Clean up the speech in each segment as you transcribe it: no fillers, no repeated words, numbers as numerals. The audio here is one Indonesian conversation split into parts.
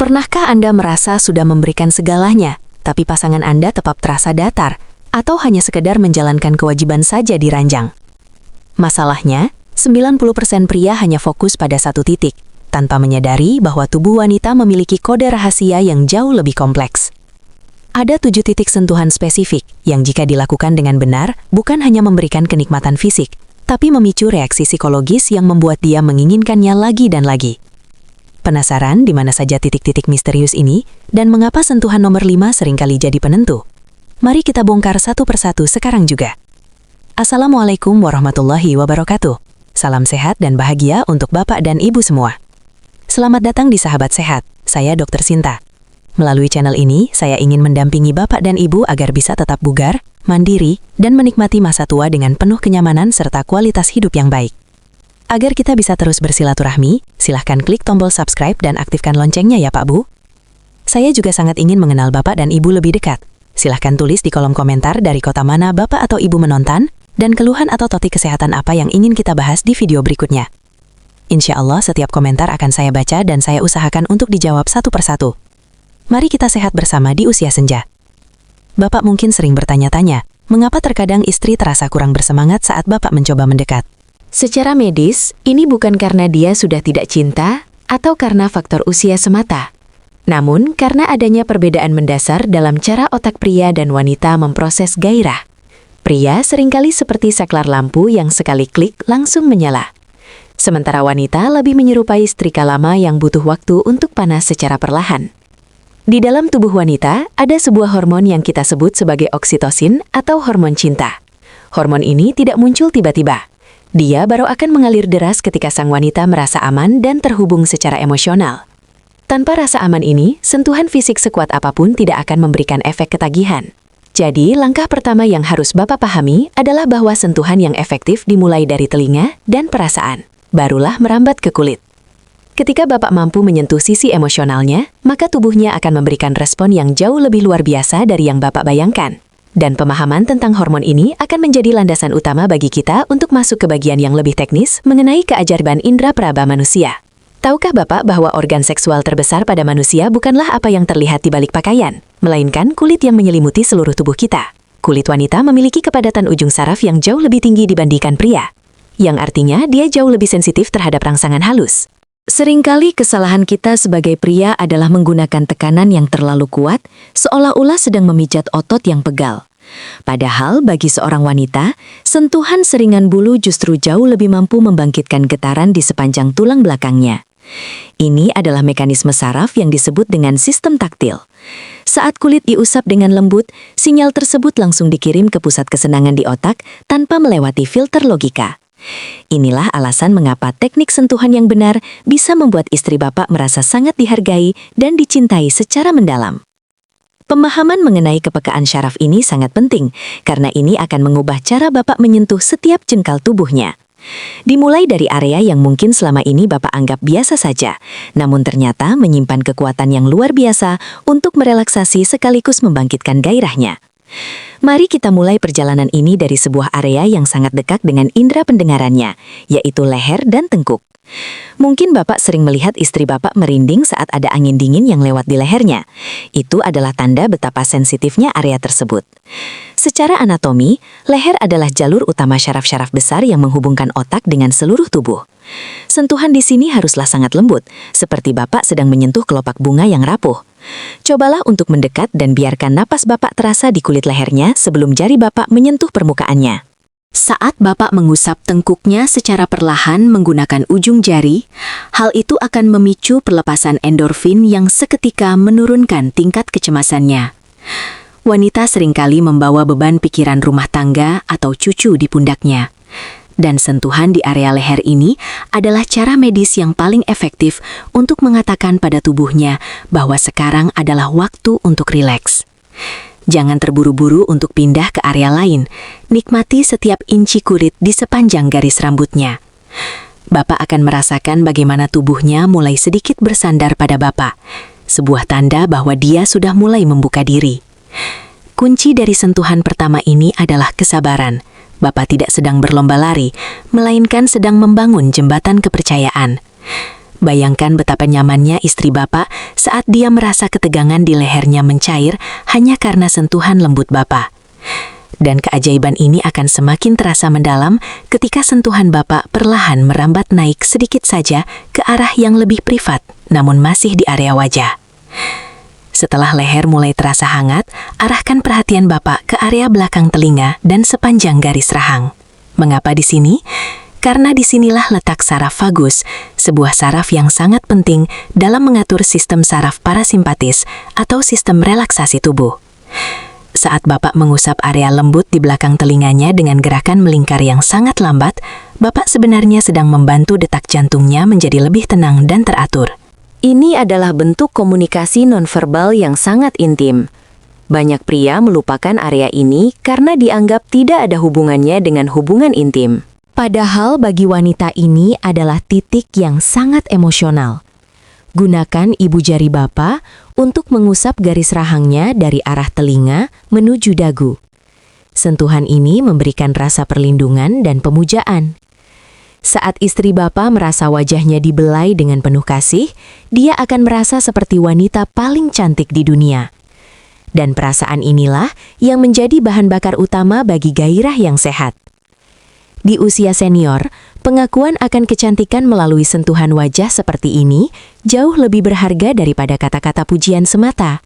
Pernahkah Anda merasa sudah memberikan segalanya, tapi pasangan Anda tetap terasa datar, atau hanya sekedar menjalankan kewajiban saja di ranjang? Masalahnya, 90% pria hanya fokus pada satu titik, tanpa menyadari bahwa tubuh wanita memiliki kode rahasia yang jauh lebih kompleks. Ada 7 titik sentuhan spesifik yang jika dilakukan dengan benar, bukan hanya memberikan kenikmatan fisik, tapi memicu reaksi psikologis yang membuat dia menginginkannya lagi dan lagi. Penasaran di mana saja titik-titik misterius ini dan mengapa sentuhan nomor 5 seringkali jadi penentu? Mari kita bongkar satu persatu sekarang juga. Assalamualaikum warahmatullahi wabarakatuh. Salam sehat dan bahagia untuk Bapak dan Ibu semua. Selamat datang di Sahabat Sehat, saya Dr. Sinta. Melalui channel ini, saya ingin mendampingi Bapak dan Ibu agar bisa tetap bugar, mandiri, dan menikmati masa tua dengan penuh kenyamanan serta kualitas hidup yang baik. Agar kita bisa terus bersilaturahmi, silahkan klik tombol subscribe dan aktifkan loncengnya ya Pak Bu. Saya juga sangat ingin mengenal Bapak dan Ibu lebih dekat. Silahkan tulis di kolom komentar dari kota mana Bapak atau Ibu menonton, dan keluhan atau topik kesehatan apa yang ingin kita bahas di video berikutnya. Insya Allah setiap komentar akan saya baca dan saya usahakan untuk dijawab satu persatu. Mari kita sehat bersama di usia senja. Bapak mungkin sering bertanya-tanya, mengapa terkadang istri terasa kurang bersemangat saat Bapak mencoba mendekat? Secara medis, ini bukan karena dia sudah tidak cinta atau karena faktor usia semata. Namun, karena adanya perbedaan mendasar dalam cara otak pria dan wanita memproses gairah. Pria seringkali seperti saklar lampu yang sekali klik langsung menyala. Sementara wanita lebih menyerupai setrika lama yang butuh waktu untuk panas secara perlahan. Di dalam tubuh wanita, ada sebuah hormon yang kita sebut sebagai oksitosin atau hormon cinta. Hormon ini tidak muncul tiba-tiba. Dia baru akan mengalir deras ketika sang wanita merasa aman dan terhubung secara emosional. Tanpa rasa aman ini, sentuhan fisik sekuat apapun tidak akan memberikan efek ketagihan. Jadi, langkah pertama yang harus Bapak pahami adalah bahwa sentuhan yang efektif dimulai dari telinga dan perasaan, barulah merambat ke kulit. Ketika Bapak mampu menyentuh sisi emosionalnya, maka tubuhnya akan memberikan respon yang jauh lebih luar biasa dari yang Bapak bayangkan. Dan pemahaman tentang hormon ini akan menjadi landasan utama bagi kita untuk masuk ke bagian yang lebih teknis mengenai keajaiban indera peraba manusia. Tahukah Bapak bahwa organ seksual terbesar pada manusia bukanlah apa yang terlihat di balik pakaian, melainkan kulit yang menyelimuti seluruh tubuh kita. Kulit wanita memiliki kepadatan ujung saraf yang jauh lebih tinggi dibandingkan pria, yang artinya dia jauh lebih sensitif terhadap rangsangan halus. Seringkali kesalahan kita sebagai pria adalah menggunakan tekanan yang terlalu kuat, seolah-olah sedang memijat otot yang pegal. Padahal bagi seorang wanita, sentuhan seringan bulu justru jauh lebih mampu membangkitkan getaran di sepanjang tulang belakangnya. Ini adalah mekanisme saraf yang disebut dengan sistem taktil. Saat kulit diusap dengan lembut, sinyal tersebut langsung dikirim ke pusat kesenangan di otak tanpa melewati filter logika. Inilah alasan mengapa teknik sentuhan yang benar bisa membuat istri Bapak merasa sangat dihargai dan dicintai secara mendalam. Pemahaman mengenai kepekaan syaraf ini sangat penting, karena ini akan mengubah cara Bapak menyentuh setiap jengkal tubuhnya. Dimulai dari area yang mungkin selama ini Bapak anggap biasa saja, namun ternyata menyimpan kekuatan yang luar biasa untuk merelaksasi sekaligus membangkitkan gairahnya. Mari kita mulai perjalanan ini dari sebuah area yang sangat dekat dengan indera pendengarannya, yaitu leher dan tengkuk. Mungkin Bapak sering melihat istri Bapak merinding saat ada angin dingin yang lewat di lehernya. Itu adalah tanda betapa sensitifnya area tersebut. Secara anatomi, leher adalah jalur utama syaraf-syaraf besar yang menghubungkan otak dengan seluruh tubuh. Sentuhan di sini haruslah sangat lembut, seperti Bapak sedang menyentuh kelopak bunga yang rapuh. Cobalah untuk mendekat dan biarkan napas Bapak terasa di kulit lehernya sebelum jari Bapak menyentuh permukaannya. Saat Bapak mengusap tengkuknya secara perlahan menggunakan ujung jari, hal itu akan memicu pelepasan endorfin yang seketika menurunkan tingkat kecemasannya. Wanita seringkali membawa beban pikiran rumah tangga atau cucu di pundaknya. Dan sentuhan di area leher ini adalah cara medis yang paling efektif untuk mengatakan pada tubuhnya bahwa sekarang adalah waktu untuk rileks. Jangan terburu-buru untuk pindah ke area lain. Nikmati setiap inci kulit di sepanjang garis rambutnya. Bapak akan merasakan bagaimana tubuhnya mulai sedikit bersandar pada Bapak. Sebuah tanda bahwa dia sudah mulai membuka diri. Kunci dari sentuhan pertama ini adalah kesabaran. Bapak tidak sedang berlomba lari, melainkan sedang membangun jembatan kepercayaan. Bayangkan betapa nyamannya istri Bapak saat dia merasa ketegangan di lehernya mencair hanya karena sentuhan lembut Bapak. Dan keajaiban ini akan semakin terasa mendalam ketika sentuhan Bapak perlahan merambat naik sedikit saja ke arah yang lebih privat, namun masih di area wajah. Setelah leher mulai terasa hangat, arahkan perhatian Bapak ke area belakang telinga dan sepanjang garis rahang. Mengapa di sini? Karena disinilah letak saraf vagus, sebuah saraf yang sangat penting dalam mengatur sistem saraf parasimpatis atau sistem relaksasi tubuh. Saat Bapak mengusap area lembut di belakang telinganya dengan gerakan melingkar yang sangat lambat, Bapak sebenarnya sedang membantu detak jantungnya menjadi lebih tenang dan teratur. Ini adalah bentuk komunikasi nonverbal yang sangat intim. Banyak pria melupakan area ini karena dianggap tidak ada hubungannya dengan hubungan intim. Padahal bagi wanita ini adalah titik yang sangat emosional. Gunakan ibu jari Bapak untuk mengusap garis rahangnya dari arah telinga menuju dagu. Sentuhan ini memberikan rasa perlindungan dan pemujaan. Saat istri Bapak merasa wajahnya dibelai dengan penuh kasih, dia akan merasa seperti wanita paling cantik di dunia. Dan perasaan inilah yang menjadi bahan bakar utama bagi gairah yang sehat. Di usia senior, pengakuan akan kecantikan melalui sentuhan wajah seperti ini jauh lebih berharga daripada kata-kata pujian semata.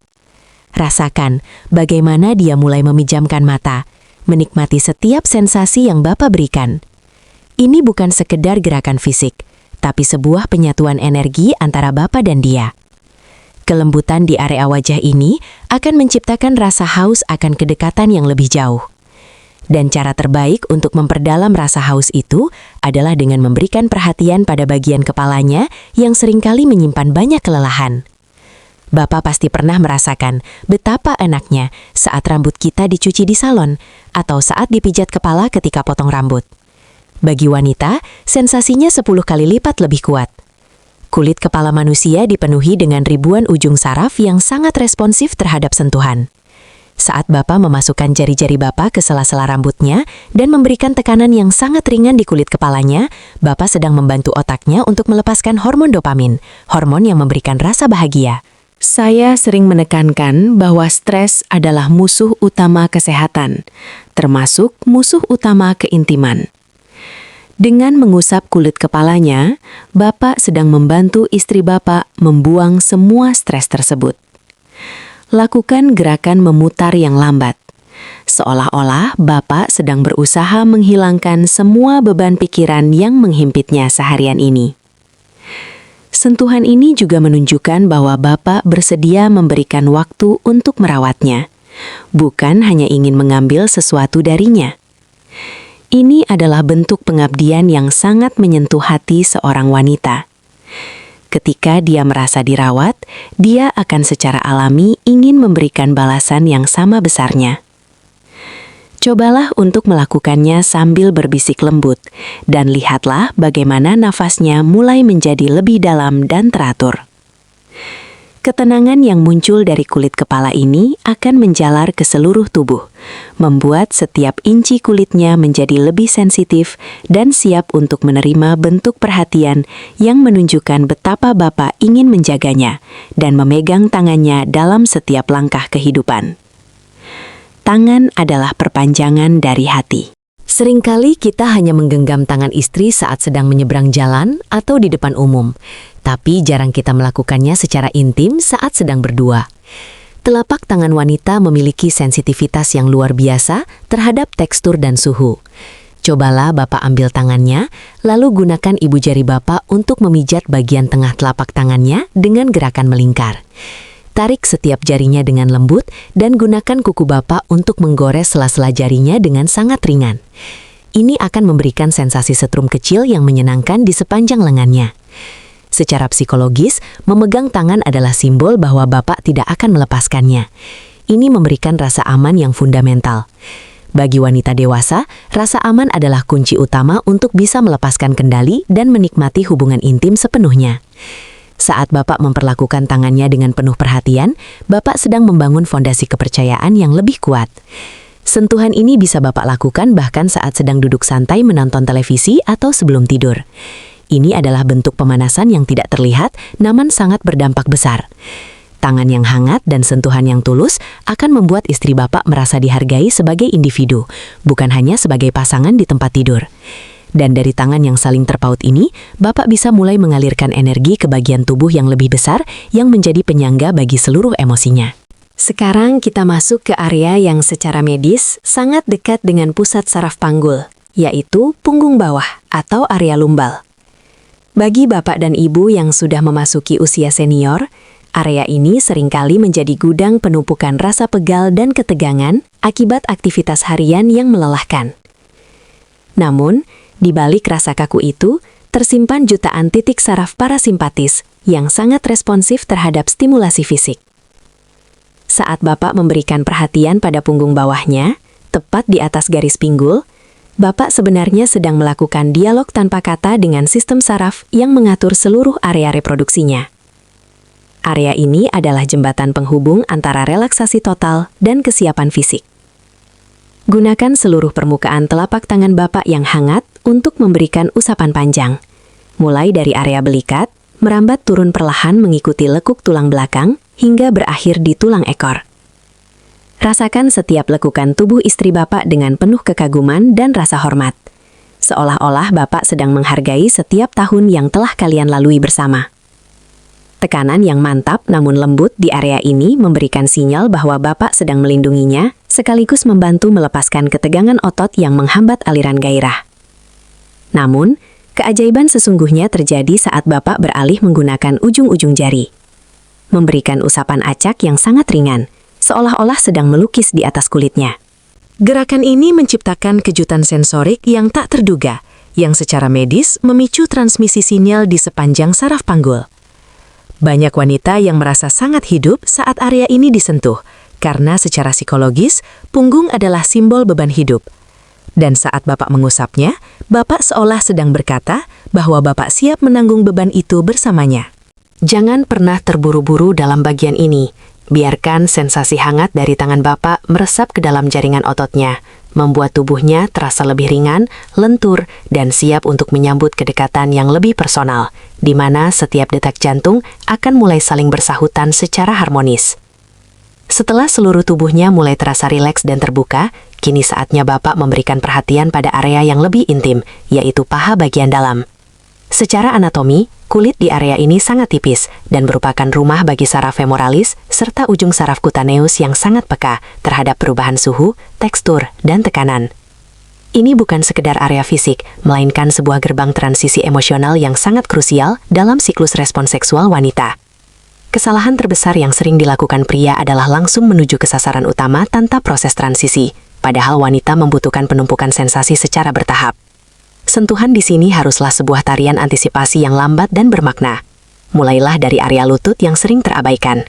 Rasakan bagaimana dia mulai memejamkan mata, menikmati setiap sensasi yang Bapak berikan. Ini bukan sekedar gerakan fisik, tapi sebuah penyatuan energi antara Bapak dan dia. Kelembutan di area wajah ini akan menciptakan rasa haus akan kedekatan yang lebih jauh. Dan cara terbaik untuk memperdalam rasa haus itu adalah dengan memberikan perhatian pada bagian kepalanya yang seringkali menyimpan banyak kelelahan. Bapak pasti pernah merasakan betapa enaknya saat rambut kita dicuci di salon atau saat dipijat kepala ketika potong rambut. Bagi wanita, sensasinya 10 kali lipat lebih kuat. Kulit kepala manusia dipenuhi dengan ribuan ujung saraf yang sangat responsif terhadap sentuhan. Saat Bapak memasukkan jari-jari Bapak ke sela-sela rambutnya dan memberikan tekanan yang sangat ringan di kulit kepalanya, Bapak sedang membantu otaknya untuk melepaskan hormon dopamin, hormon yang memberikan rasa bahagia. Saya sering menekankan bahwa stres adalah musuh utama kesehatan, termasuk musuh utama keintiman. Dengan mengusap kulit kepalanya, Bapak sedang membantu istri Bapak membuang semua stres tersebut. Lakukan gerakan memutar yang lambat. Seolah-olah Bapak sedang berusaha menghilangkan semua beban pikiran yang menghimpitnya seharian ini. Sentuhan ini juga menunjukkan bahwa Bapak bersedia memberikan waktu untuk merawatnya, bukan hanya ingin mengambil sesuatu darinya. Ini adalah bentuk pengabdian yang sangat menyentuh hati seorang wanita. Ketika dia merasa dirawat, dia akan secara alami ingin memberikan balasan yang sama besarnya. Cobalah untuk melakukannya sambil berbisik lembut, dan lihatlah bagaimana nafasnya mulai menjadi lebih dalam dan teratur. Ketenangan yang muncul dari kulit kepala ini akan menjalar ke seluruh tubuh, membuat setiap inci kulitnya menjadi lebih sensitif dan siap untuk menerima bentuk perhatian yang menunjukkan betapa Bapak ingin menjaganya dan memegang tangannya dalam setiap langkah kehidupan. Tangan adalah perpanjangan dari hati. Seringkali kita hanya menggenggam tangan istri saat sedang menyeberang jalan atau di depan umum, tapi jarang kita melakukannya secara intim saat sedang berdua. Telapak tangan wanita memiliki sensitivitas yang luar biasa terhadap tekstur dan suhu. Cobalah Bapak ambil tangannya, lalu gunakan ibu jari Bapak untuk memijat bagian tengah telapak tangannya dengan gerakan melingkar. Tarik setiap jarinya dengan lembut dan gunakan kuku Bapak untuk menggores sela-sela jarinya dengan sangat ringan. Ini akan memberikan sensasi setrum kecil yang menyenangkan di sepanjang lengannya. Secara psikologis, memegang tangan adalah simbol bahwa Bapak tidak akan melepaskannya. Ini memberikan rasa aman yang fundamental. Bagi wanita dewasa, rasa aman adalah kunci utama untuk bisa melepaskan kendali dan menikmati hubungan intim sepenuhnya. Saat Bapak memperlakukan tangannya dengan penuh perhatian, Bapak sedang membangun fondasi kepercayaan yang lebih kuat. Sentuhan ini bisa Bapak lakukan bahkan saat sedang duduk santai menonton televisi atau sebelum tidur. Ini adalah bentuk pemanasan yang tidak terlihat, namun sangat berdampak besar. Tangan yang hangat dan sentuhan yang tulus akan membuat istri Bapak merasa dihargai sebagai individu, bukan hanya sebagai pasangan di tempat tidur. Dan dari tangan yang saling terpaut ini, Bapak bisa mulai mengalirkan energi ke bagian tubuh yang lebih besar yang menjadi penyangga bagi seluruh emosinya. Sekarang kita masuk ke area yang secara medis sangat dekat dengan pusat saraf panggul, yaitu punggung bawah atau area lumbal. Bagi Bapak dan Ibu yang sudah memasuki usia senior, area ini seringkali menjadi gudang penumpukan rasa pegal dan ketegangan akibat aktivitas harian yang melelahkan. Namun, di balik rasa kaku itu, tersimpan jutaan titik saraf parasimpatis yang sangat responsif terhadap stimulasi fisik. Saat Bapak memberikan perhatian pada punggung bawahnya, tepat di atas garis pinggul, Bapak sebenarnya sedang melakukan dialog tanpa kata dengan sistem saraf yang mengatur seluruh area reproduksinya. Area ini adalah jembatan penghubung antara relaksasi total dan kesiapan fisik. Gunakan seluruh permukaan telapak tangan Bapak yang hangat untuk memberikan usapan panjang, mulai dari area belikat, merambat turun perlahan mengikuti lekuk tulang belakang, hingga berakhir di tulang ekor. Rasakan setiap lekukan tubuh istri Bapak dengan penuh kekaguman dan rasa hormat. Seolah-olah Bapak sedang menghargai setiap tahun yang telah kalian lalui bersama. Tekanan yang mantap namun lembut di area ini memberikan sinyal bahwa Bapak sedang melindunginya, sekaligus membantu melepaskan ketegangan otot yang menghambat aliran gairah. Namun, keajaiban sesungguhnya terjadi saat Bapak beralih menggunakan ujung-ujung jari. Memberikan usapan acak yang sangat ringan, seolah-olah sedang melukis di atas kulitnya. Gerakan ini menciptakan kejutan sensorik yang tak terduga, yang secara medis memicu transmisi sinyal di sepanjang saraf panggul. Banyak wanita yang merasa sangat hidup saat area ini disentuh, karena secara psikologis, punggung adalah simbol beban hidup. Dan saat Bapak mengusapnya, Bapak seolah sedang berkata bahwa Bapak siap menanggung beban itu bersamanya. Jangan pernah terburu-buru dalam bagian ini. Biarkan sensasi hangat dari tangan Bapak meresap ke dalam jaringan ototnya, membuat tubuhnya terasa lebih ringan, lentur, dan siap untuk menyambut kedekatan yang lebih personal, di mana setiap detak jantung akan mulai saling bersahutan secara harmonis. Setelah seluruh tubuhnya mulai terasa rileks dan terbuka, kini saatnya Bapak memberikan perhatian pada area yang lebih intim, yaitu paha bagian dalam. Secara anatomi, kulit di area ini sangat tipis dan merupakan rumah bagi saraf femoralis serta ujung saraf kutaneus yang sangat peka terhadap perubahan suhu, tekstur, dan tekanan. Ini bukan sekedar area fisik, melainkan sebuah gerbang transisi emosional yang sangat krusial dalam siklus respons seksual wanita. Kesalahan terbesar yang sering dilakukan pria adalah langsung menuju ke sasaran utama tanpa proses transisi, padahal wanita membutuhkan penumpukan sensasi secara bertahap. Sentuhan di sini haruslah sebuah tarian antisipasi yang lambat dan bermakna. Mulailah dari area lutut yang sering terabaikan.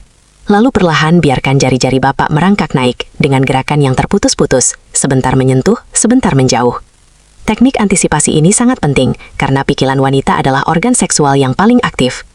Lalu perlahan biarkan jari-jari Bapak merangkak naik dengan gerakan yang terputus-putus, sebentar menyentuh, sebentar menjauh. Teknik antisipasi ini sangat penting karena pikiran wanita adalah organ seksual yang paling aktif.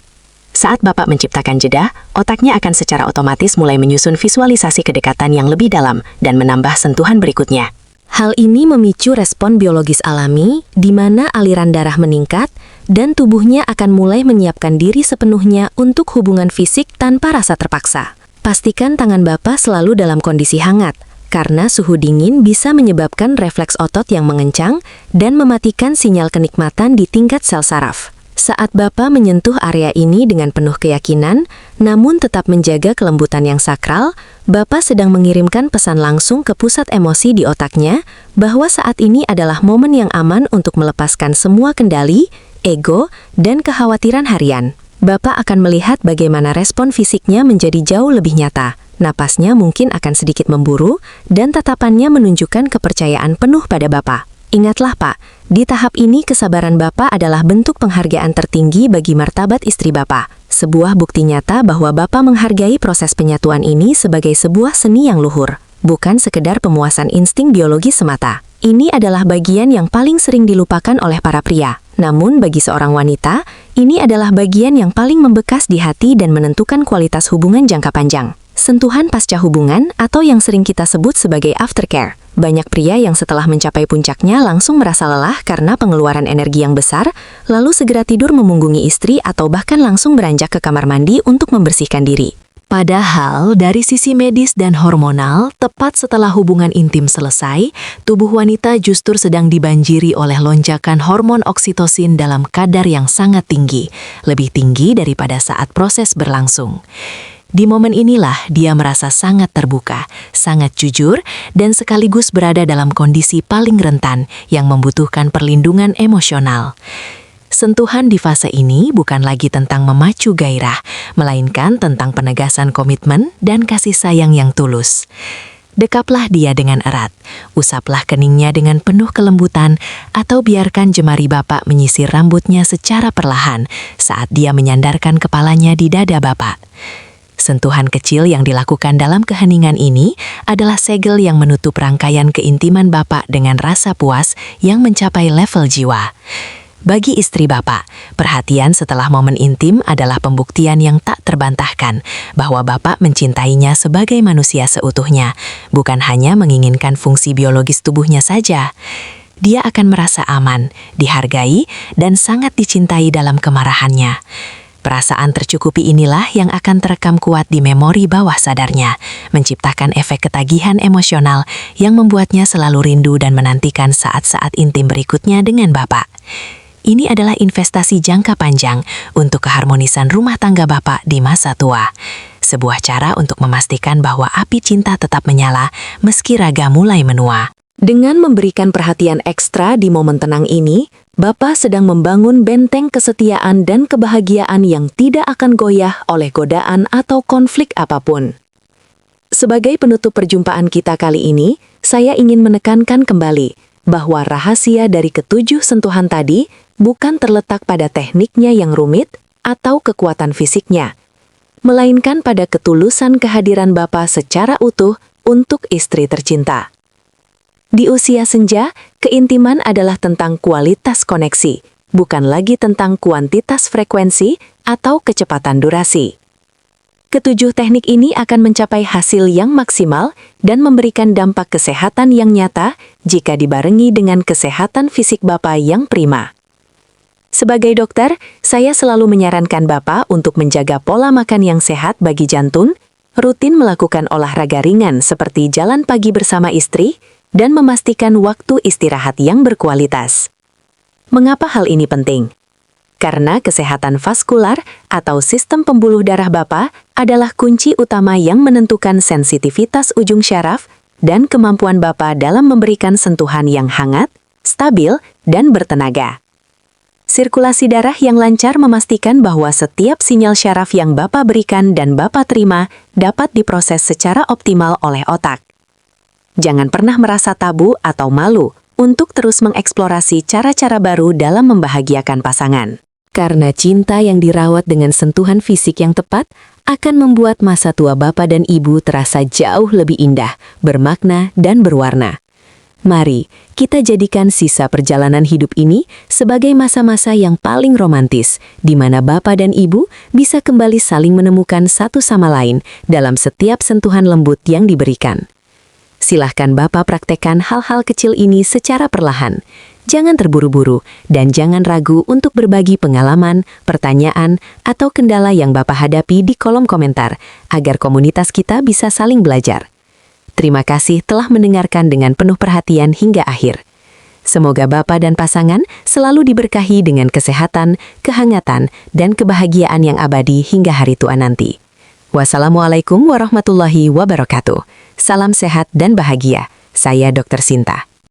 Saat Bapak menciptakan jeda, otaknya akan secara otomatis mulai menyusun visualisasi kedekatan yang lebih dalam dan menambah sentuhan berikutnya. Hal ini memicu respon biologis alami, di mana aliran darah meningkat dan tubuhnya akan mulai menyiapkan diri sepenuhnya untuk hubungan fisik tanpa rasa terpaksa. Pastikan tangan Bapak selalu dalam kondisi hangat, karena suhu dingin bisa menyebabkan refleks otot yang mengencang dan mematikan sinyal kenikmatan di tingkat sel saraf. Saat Bapak menyentuh area ini dengan penuh keyakinan, namun tetap menjaga kelembutan yang sakral, Bapak sedang mengirimkan pesan langsung ke pusat emosi di otaknya bahwa saat ini adalah momen yang aman untuk melepaskan semua kendali, ego, dan kekhawatiran harian. Bapak akan melihat bagaimana respon fisiknya menjadi jauh lebih nyata. Napasnya mungkin akan sedikit memburu, dan tatapannya menunjukkan kepercayaan penuh pada Bapak. Ingatlah Pak, di tahap ini kesabaran Bapak adalah bentuk penghargaan tertinggi bagi martabat istri Bapak. Sebuah bukti nyata bahwa Bapak menghargai proses penyatuan ini sebagai sebuah seni yang luhur, bukan sekedar pemuasan insting biologi semata. Ini adalah bagian yang paling sering dilupakan oleh para pria. Namun bagi seorang wanita, ini adalah bagian yang paling membekas di hati dan menentukan kualitas hubungan jangka panjang. Sentuhan pasca hubungan atau yang sering kita sebut sebagai aftercare. Banyak pria yang setelah mencapai puncaknya langsung merasa lelah karena pengeluaran energi yang besar, lalu segera tidur memunggungi istri atau bahkan langsung beranjak ke kamar mandi untuk membersihkan diri. Padahal dari sisi medis dan hormonal, tepat setelah hubungan intim selesai, tubuh wanita justru sedang dibanjiri oleh lonjakan hormon oksitosin dalam kadar yang sangat tinggi, lebih tinggi daripada saat proses berlangsung. Di momen inilah dia merasa sangat terbuka, sangat jujur, dan sekaligus berada dalam kondisi paling rentan yang membutuhkan perlindungan emosional. Sentuhan di fase ini bukan lagi tentang memacu gairah, melainkan tentang penegasan komitmen dan kasih sayang yang tulus. Dekaplah dia dengan erat, usaplah keningnya dengan penuh kelembutan, atau biarkan jemari Bapak menyisir rambutnya secara perlahan saat dia menyandarkan kepalanya di dada Bapak. Sentuhan kecil yang dilakukan dalam keheningan ini adalah segel yang menutup rangkaian keintiman Bapak dengan rasa puas yang mencapai level jiwa. Bagi istri Bapak, perhatian setelah momen intim adalah pembuktian yang tak terbantahkan bahwa Bapak mencintainya sebagai manusia seutuhnya, bukan hanya menginginkan fungsi biologis tubuhnya saja. Dia akan merasa aman, dihargai, dan sangat dicintai dalam kemarahannya. Perasaan tercukupi inilah yang akan terekam kuat di memori bawah sadarnya, menciptakan efek ketagihan emosional yang membuatnya selalu rindu dan menantikan saat-saat intim berikutnya dengan Bapak. Ini adalah investasi jangka panjang untuk keharmonisan rumah tangga Bapak di masa tua. Sebuah cara untuk memastikan bahwa api cinta tetap menyala meski raga mulai menua. Dengan memberikan perhatian ekstra di momen tenang ini, Bapak sedang membangun benteng kesetiaan dan kebahagiaan yang tidak akan goyah oleh godaan atau konflik apapun. Sebagai penutup perjumpaan kita kali ini, saya ingin menekankan kembali bahwa rahasia dari ketujuh sentuhan tadi bukan terletak pada tekniknya yang rumit atau kekuatan fisiknya, melainkan pada ketulusan kehadiran Bapak secara utuh untuk istri tercinta. Di usia senja, keintiman adalah tentang kualitas koneksi, bukan lagi tentang kuantitas frekuensi atau kecepatan durasi. Ketujuh teknik ini akan mencapai hasil yang maksimal dan memberikan dampak kesehatan yang nyata jika dibarengi dengan kesehatan fisik Bapak yang prima. Sebagai dokter, saya selalu menyarankan Bapak untuk menjaga pola makan yang sehat bagi jantung, rutin melakukan olahraga ringan seperti jalan pagi bersama istri, dan memastikan waktu istirahat yang berkualitas. Mengapa hal ini penting? Karena kesehatan vaskular atau sistem pembuluh darah Bapak adalah kunci utama yang menentukan sensitivitas ujung syaraf dan kemampuan Bapak dalam memberikan sentuhan yang hangat, stabil, dan bertenaga. Sirkulasi darah yang lancar memastikan bahwa setiap sinyal syaraf yang Bapak berikan dan Bapak terima dapat diproses secara optimal oleh otak. Jangan pernah merasa tabu atau malu untuk terus mengeksplorasi cara-cara baru dalam membahagiakan pasangan. Karena cinta yang dirawat dengan sentuhan fisik yang tepat akan membuat masa tua Bapak dan Ibu terasa jauh lebih indah, bermakna, dan berwarna. Mari kita jadikan sisa perjalanan hidup ini sebagai masa-masa yang paling romantis, di mana Bapak dan Ibu bisa kembali saling menemukan satu sama lain dalam setiap sentuhan lembut yang diberikan. Silahkan Bapak praktekkan hal-hal kecil ini secara perlahan. Jangan terburu-buru dan jangan ragu untuk berbagi pengalaman, pertanyaan, atau kendala yang Bapak hadapi di kolom komentar agar komunitas kita bisa saling belajar. Terima kasih telah mendengarkan dengan penuh perhatian hingga akhir. Semoga Bapak dan pasangan selalu diberkahi dengan kesehatan, kehangatan, dan kebahagiaan yang abadi hingga hari tua nanti. Wassalamualaikum warahmatullahi wabarakatuh. Salam sehat dan bahagia. Saya Dr. Sinta.